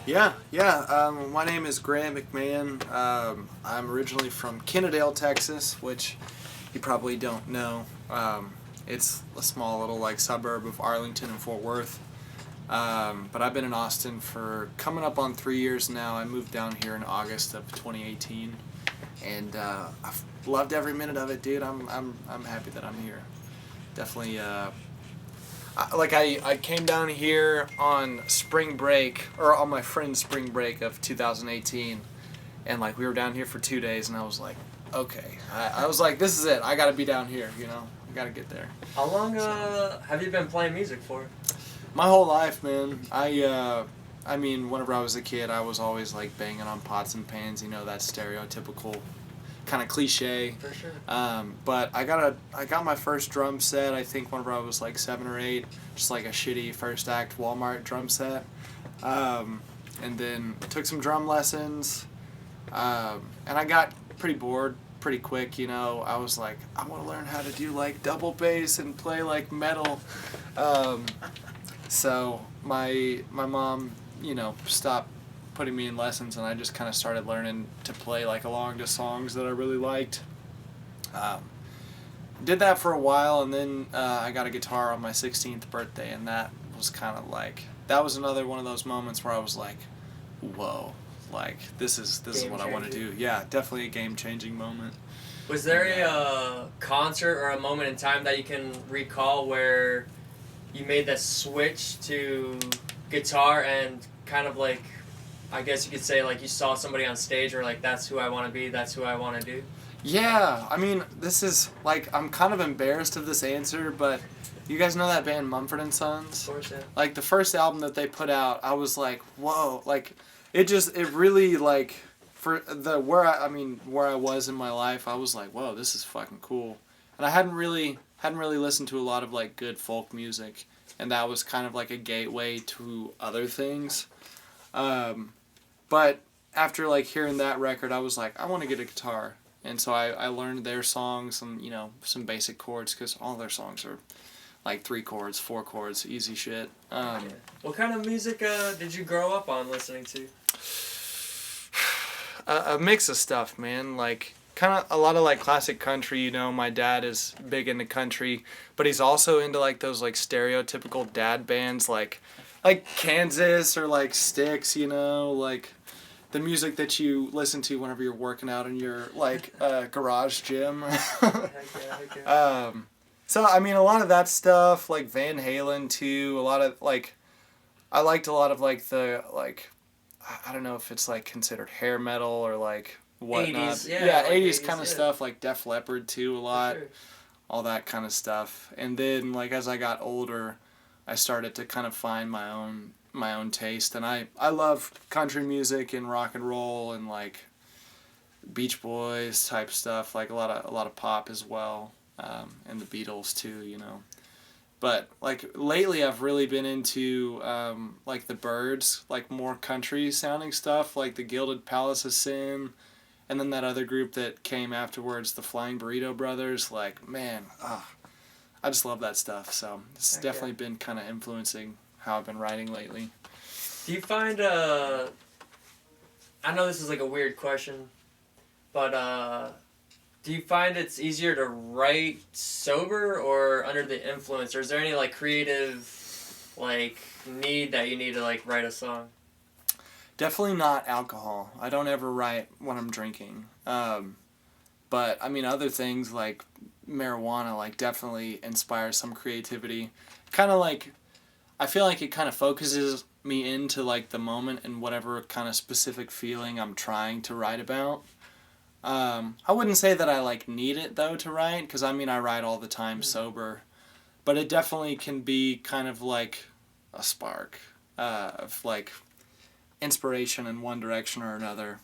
Yeah. My name is Grant McMahon. I'm originally from Kennedale, Texas, which you probably don't know. It's a small little like suburb of Arlington and Fort Worth. But I've been in Austin for coming up on 3 years now. I moved down here in August of 2018, and I've loved every minute of it, dude. I'm happy that I'm here. Definitely. I came down here on spring break, or on my friend's spring break of 2018, and like we were down here for 2 days, and I was like, okay, I was like, this is it. I got to be down here, I got to get there. How long have you been playing music for? My whole life, man. I mean, whenever I was a kid, I was always like banging on pots and pans, that stereotypical kind of cliche. For sure. But I got my first drum set, I think whenever I was like 7 or 8, just like a shitty first act Walmart drum set. And then took some drum lessons. And I got pretty bored pretty quick, I was like, I want to learn how to do like double bass and play like metal. So my mom, stopped putting me in lessons, and I just kind of started learning to play like along to songs that I really liked. Did that for a while, and then I got a guitar on my 16th birthday, and that was kind of like, that was another one of those moments where I was like, whoa, like this is what I want to do. Yeah, definitely a game-changing moment. Was there a concert or a moment in time that you can recall where you made that switch to guitar and kind of like, I guess you could say like you saw somebody on stage or like, that's who I want to be, that's who I want to do? Yeah, I mean, this is like, I'm kind of embarrassed of this answer, but you guys know that band Mumford & Sons? Of course, yeah. Like the first album that they put out, I was like, whoa, like it really like, for the where I was in my life, I was like, whoa, this is fucking cool. And I hadn't really listened to a lot of like good folk music, and that was kind of like a gateway to other things. But after like hearing that record, I was like, I want to get a guitar, and so I learned their songs and some basic chords, because all their songs are like 3 chords, 4 chords, easy shit. What kind of music did you grow up on listening to? A mix of stuff, man. Like kind of a lot of like classic country. My dad is big into country, but he's also into like those like stereotypical dad bands, like Kansas or like Styx. Like the music that you listen to whenever you're working out in your like garage gym. Heck yeah. So I mean, a lot of that stuff, like Van Halen too. A lot of like, I liked a lot of like the like, I don't know if it's like considered hair metal or like whatnot. 80s, yeah, like 80s kind of yeah. stuff, like Def Leppard too, a lot. For sure. All that kind of stuff. And then like as I got older, I started to kind of find my own taste, and I love country music and rock and roll and like Beach Boys type stuff, like a lot of pop as well, and the Beatles too, But like lately, I've really been into like the Byrds, like more country sounding stuff, like the Gilded Palace of Sin, and then that other group that came afterwards, the Flying Burrito Brothers. Like, man, I just love that stuff. So it's definitely been kind of influencing how I've been writing lately. Do you find, I know this is like a weird question, but do you find it's easier to write sober or under the influence? Or is there any like creative like need that you need to like write a song? Definitely not alcohol. I don't ever write when I'm drinking. But I mean, other things like marijuana like definitely inspires some creativity. Kind of like, I feel like it kind of focuses me into like the moment and whatever kind of specific feeling I'm trying to write about. I wouldn't say that I like need it though to write, because I mean I write all the time sober, but it definitely can be kind of like a spark of like inspiration in one direction or another.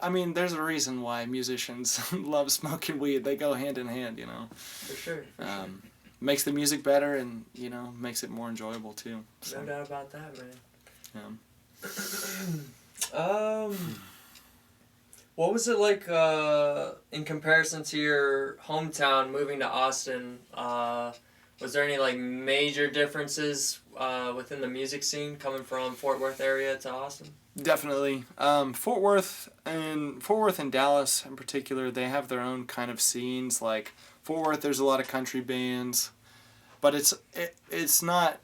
I mean, there's a reason why musicians love smoking weed. They go hand in hand. For sure. Makes the music better, and makes it more enjoyable too. So, No doubt about that, man. What was it like in comparison to your hometown moving to Austin? Was there any like major differences within the music scene coming from Fort Worth area to Austin? Definitely. Fort Worth and Dallas in particular, they have their own kind of scenes. Like Fort Worth, there's a lot of country bands, but it's not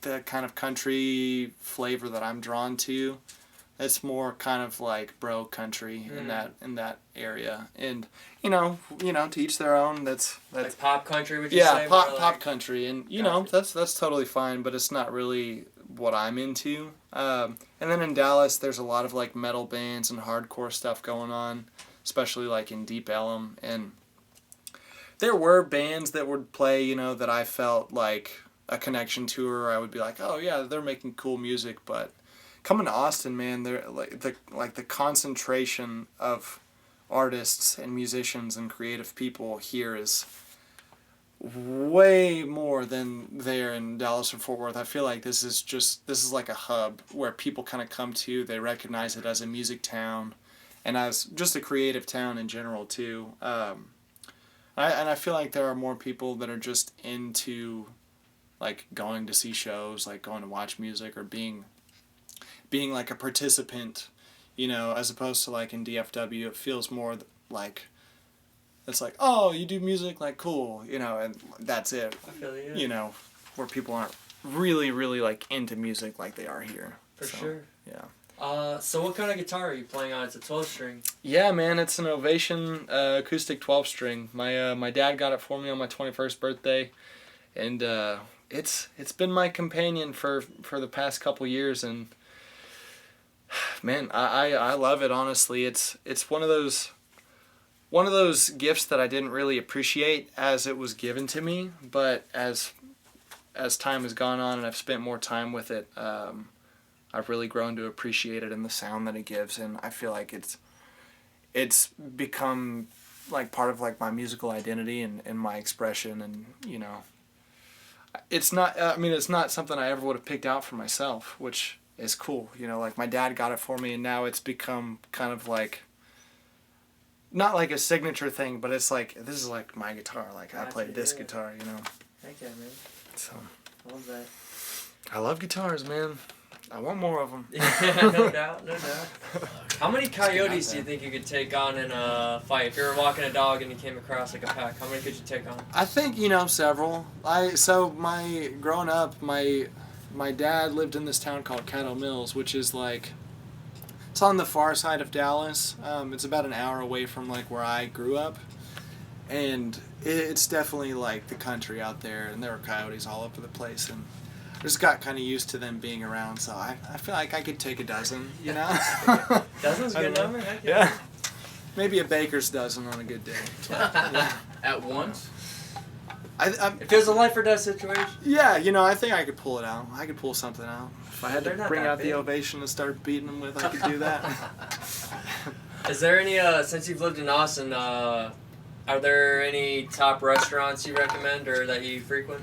the kind of country flavor that I'm drawn to. It's more kind of like bro country in that area, and to each their own. That's like pop country, would you yeah, say? pop country, and Gotcha. that's totally fine, but it's not really what I'm into. And then in Dallas, there's a lot of like metal bands and hardcore stuff going on, especially like in Deep Ellum, and there were bands that would play, that I felt like a connection to, or I would be like, oh yeah, they're making cool music, but coming to Austin, man, they're the concentration of artists and musicians and creative people here is way more than there in Dallas or Fort Worth. I feel like this is like a hub where people kind of come to. They recognize it as a music town, and as just a creative town in general too. I feel like there are more people that are just into like going to see shows, like going to watch music, or being like a participant, as opposed to like in DFW, it feels more like it's like, oh, you do music, like cool, and that's it. I feel you. Where people aren't really, really like into music like they are here. For sure. Yeah. So what kind of guitar are you playing on? It's a 12-string. Yeah, man, it's an Ovation acoustic 12-string. My dad got it for me on my 21st birthday, and it's been my companion for the past couple years, and man, I love it, honestly. It's one of those gifts that I didn't really appreciate as it was given to me, but as time has gone on and I've spent more time with it, I've really grown to appreciate it and the sound that it gives, and I feel like it's become like part of like my musical identity and my expression, and it's not it's not something I ever would have picked out for myself, which is cool. Like my dad got it for me, and now it's become kind of like not like a signature thing, but it's like this is like my guitar. Like I play this guitar, Heck yeah, man. So I love that. I love guitars, man. I want more of them. No doubt, no doubt. How many coyotes do you think you could take on in a fight? If you were walking a dog and you came across like a pack, how many could you take on? I think several. Growing up, my dad lived in this town called Cattle Mills, which is like it's on the far side of Dallas. It's about an hour away from like where I grew up, and it's definitely like the country out there, and there were coyotes all over the place, and I just got kind of used to them being around, so I feel like I could take a dozen, Dozen's a good number? Heck yeah. Maybe a baker's dozen on a good day. Yeah. At once? If it was a life or death situation. Yeah, I think I could pull it out. I could pull something out. If I had to bring out big. the Ovation and start beating them with, I could do that. Is there any, since you've lived in Austin, are there any top restaurants you recommend or that you frequent?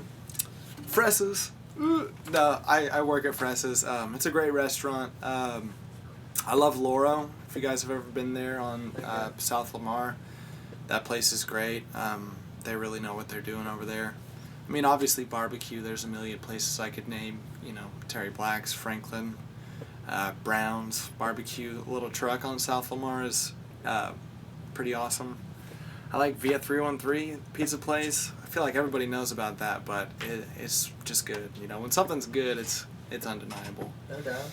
Fresses. No, I work at Fresses. It's a great restaurant. I love Loro. If you guys have ever been there on South Lamar, that place is great. They really know what they're doing over there. I mean, obviously barbecue, there's a million places I could name. Terry Black's, Franklin, Brown's Barbecue. Little Truck on South Lamar is pretty awesome. I like Via 313 pizza place. I feel like everybody knows about that, but it's just good. When something's good, it's undeniable. No doubt.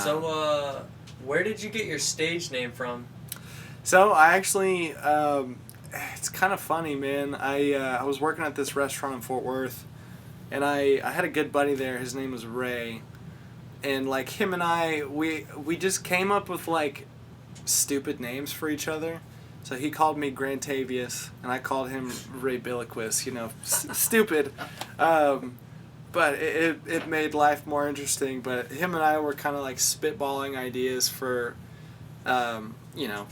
So, where did you get your stage name from? So I actually, it's kind of funny, man. I was working at this restaurant in Fort Worth, and I had a good buddy there. His name was Ray, and like him and I, we just came up with like stupid names for each other. So he called me Grantavius, and I called him Ray Billiquist, stupid. But it made life more interesting. But him and I were kind of like spitballing ideas for,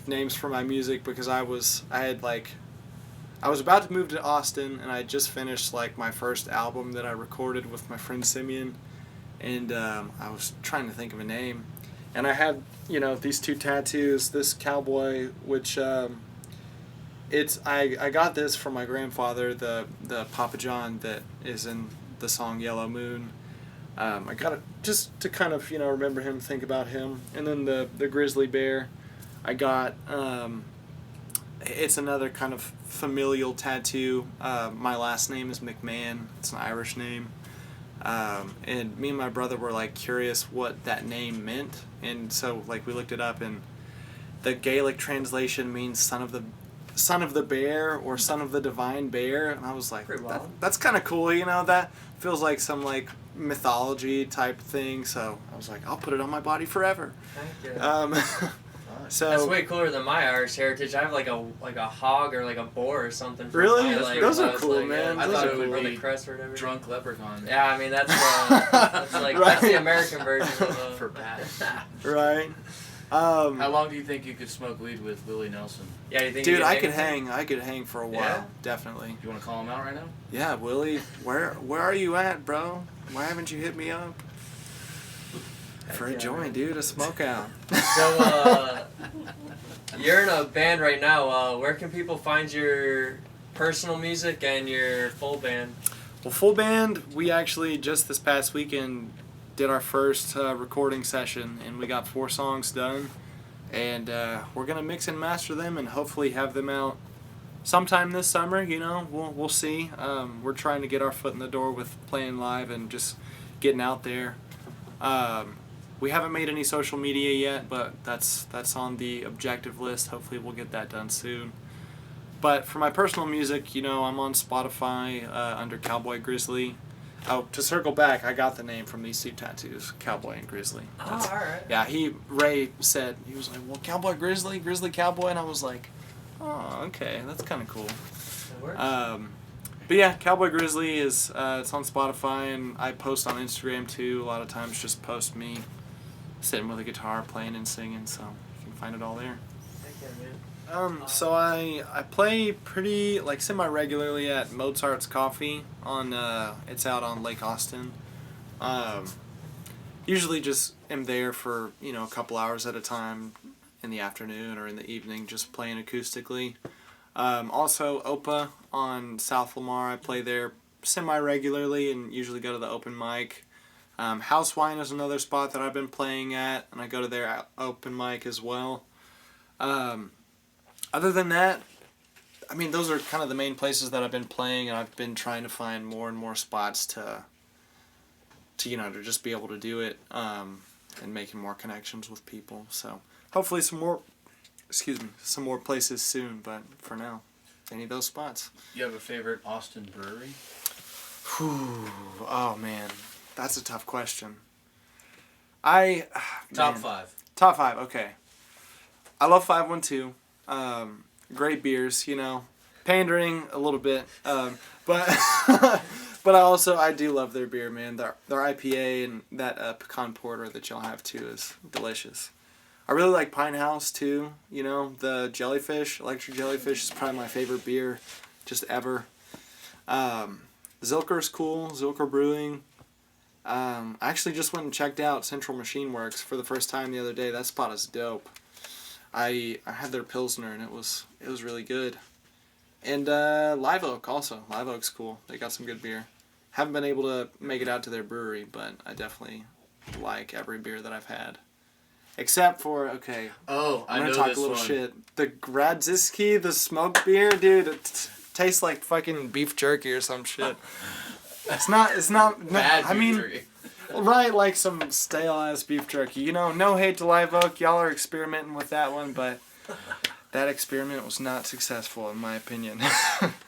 names for my music, because I was about to move to Austin, and I had just finished like my first album that I recorded with my friend Simeon, and I was trying to think of a name. And I had, these two tattoos, this Cowboy, which I got this from my grandfather, the Papa John that is in the song Yellow Moon. I got it just to kind of remember him, think about him, and then the grizzly bear. I got it's another kind of familial tattoo. My last name is McMahon. It's an Irish name. And me and my brother were like curious what that name meant, and so like we looked it up, and the Gaelic translation means son of the bear or son of the divine bear, and I was like, that's kind of cool, that feels like some like mythology type thing. So I was like, I'll put it on my body forever. Thank you. So that's way cooler than my Irish heritage. I have like a hog or like a boar or something. Really? Those are cool, like, man. I thought it would be the crest or whatever. drunk leprechaun. Yeah, I mean that's like right. That's the American version of for Pat. Right. How long do you think you could smoke weed with Willie Nelson? Yeah, you think? Dude, I could hang for a while. Yeah? Definitely. Do you want to call him out right now? Yeah, Willie, where are you at, bro? Why haven't you hit me up? For a joint, dude, a smoke out. So, you're in a band right now. Where can people find your personal music and your full band? Well, full band, we actually just this past weekend did our first recording session, and we got 4 songs done, and we're gonna mix and master them, and hopefully have them out sometime this summer. We'll see. We're trying to get our foot in the door with playing live and just getting out there. We haven't made any social media yet, but that's on the objective list. Hopefully we'll get that done soon. But for my personal music, I'm on Spotify under Cowboy Grizzly. Oh, to circle back, I got the name from these 2 tattoos, Cowboy and Grizzly. Oh, all right. Yeah, Ray said, he was like, well, Cowboy Grizzly, Grizzly Cowboy, and I was like, oh, okay, that's kind of cool. That works. But yeah, Cowboy Grizzly is it's on Spotify, and I post on Instagram too. A lot of times just post me sitting with a guitar playing and singing, so you can find it all there. Heck yeah, man. So I play pretty like semi-regularly at Mozart's Coffee on it's out on Lake Austin. Usually just am there for a couple hours at a time in the afternoon or in the evening, just playing acoustically. Also Opa on South Lamar, I play there semi-regularly and usually go to the open mic. House Wine is another spot that I've been playing at, and I go to their open mic as well. Other than that, I mean, those are kind of the main places that I've been playing, and I've been trying to find more and more spots to just be able to do it, and making more connections with people. So hopefully some more places soon, but for now, any of those spots. You have a favorite Austin brewery? Whew, oh man, that's a tough question. Top 5. Top 5, okay. I love 512. Great beers, pandering a little bit, but but I do love their beer, man. Their IPA and that pecan porter that y'all have too is delicious. I really like Pine House too. The jellyfish, electric jellyfish is probably my favorite beer, just ever. Zilker's cool. Zilker Brewing. I actually just went and checked out Central Machine Works for the first time the other day. That spot is dope. I had their Pilsner, and it was really good. And Live Oak also. Live Oak's cool. They got some good beer. Haven't been able to make it out to their brewery, but I definitely like every beer that I've had. Except for, okay, I'm going to talk a little shit. The Gradziski, the smoked beer, dude, it tastes like fucking beef jerky or some shit. It's not Bad I mean, jerky. Right, like some stale-ass beef jerky. No hate to Live Oak. Y'all are experimenting with that one, but that experiment was not successful, in my opinion.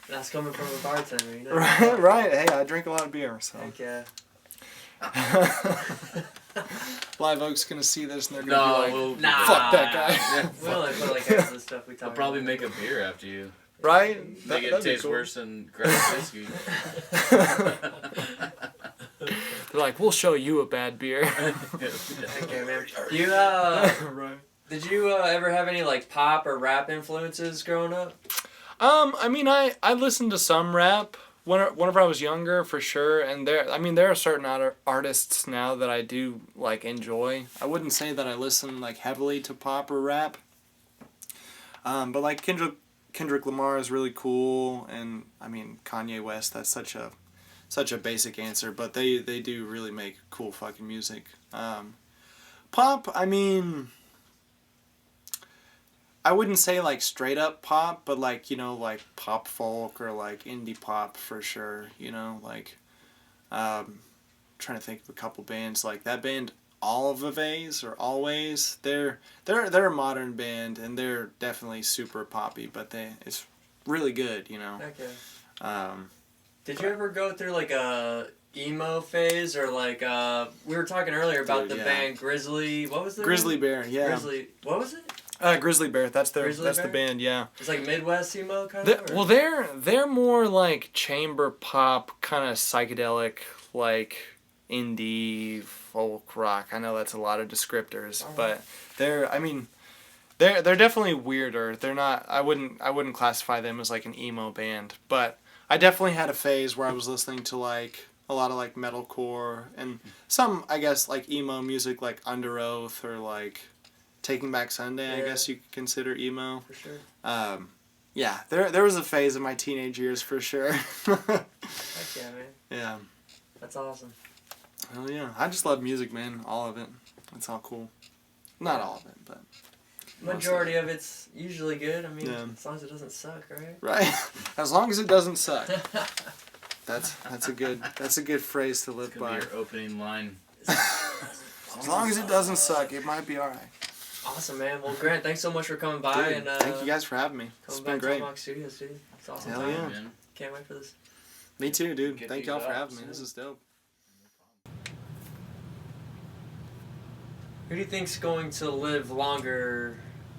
That's coming from a bartender, Right. Hey, I drink a lot of beer, so. Heck yeah. Live Oak's gonna see this, and they're gonna be like, nah. fuck that guy. We only put like half of the stuff we talk I'll about. probably make a beer after you. Right? Make it taste worse than Gradziski. They're like, we'll show you a bad beer. Okay, man. You Right. did you ever have any like pop or rap influences growing up? I mean, I listened to some rap whenever I was younger, for sure, and there are certain artists now that I do like enjoy. I wouldn't say that I listen like heavily to pop or rap. But like Kendrick Lamar is really cool, and I mean Kanye West. That's such a such a basic answer, but they do really make cool fucking music. Pop, I mean, I wouldn't say like straight up pop, but like, you know, like pop folk or like indie pop for sure, you know, like trying to think of a couple bands like that band Always or Always. They're a modern band and they're definitely super poppy, but it's really good, you know. Okay. Did you ever go through like a emo phase or like we were talking earlier about the band Grizzly? What was the Grizzly Bear? Yeah. Grizzly. What was it? Grizzly Bear. That's Grizzly that's Bear? the band. Yeah. It's like Midwest emo kind of. Well, they're more like chamber pop, kind of psychedelic, like indie folk rock. I know that's a lot of descriptors, but they're definitely weirder. They're not. I wouldn't classify them as like an emo band, but I definitely had a phase where I was listening to like a lot of like metalcore and some, I guess, like emo music like Under Oath or like Taking Back Sunday. I guess you could consider emo. For sure. Yeah, there was a phase in my teenage years for sure. Heck yeah, man. Yeah. That's awesome. Oh yeah, I just love music, man. All of it. It's all cool. Not all of it, but Majority of it's usually good. I mean, Yeah. as long as it doesn't suck, right? right. As long as it doesn't suck. That's a good phrase to live It's gonna by. be your opening line. As long as it doesn't suck, it might be all right. Awesome, man. Well, Grant, thanks so much for coming by Dude, and thank you guys for having me. It's coming been back to great. Tomahawk Studios, dude. It's awesome. Hell time. yeah. Man. Can't wait for this. Me too, dude. Get Thank these y'all for up, having me. so- This is dope. Who do you think's going to live longer,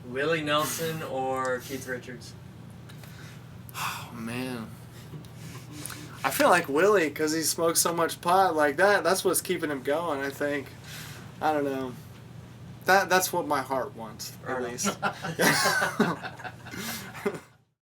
Willie Nelson or Keith Richards? Oh man. I feel like Willie, because he smokes so much pot like that. That's what's keeping him going, I think. I don't know. That's what my heart wants, at Right on. least.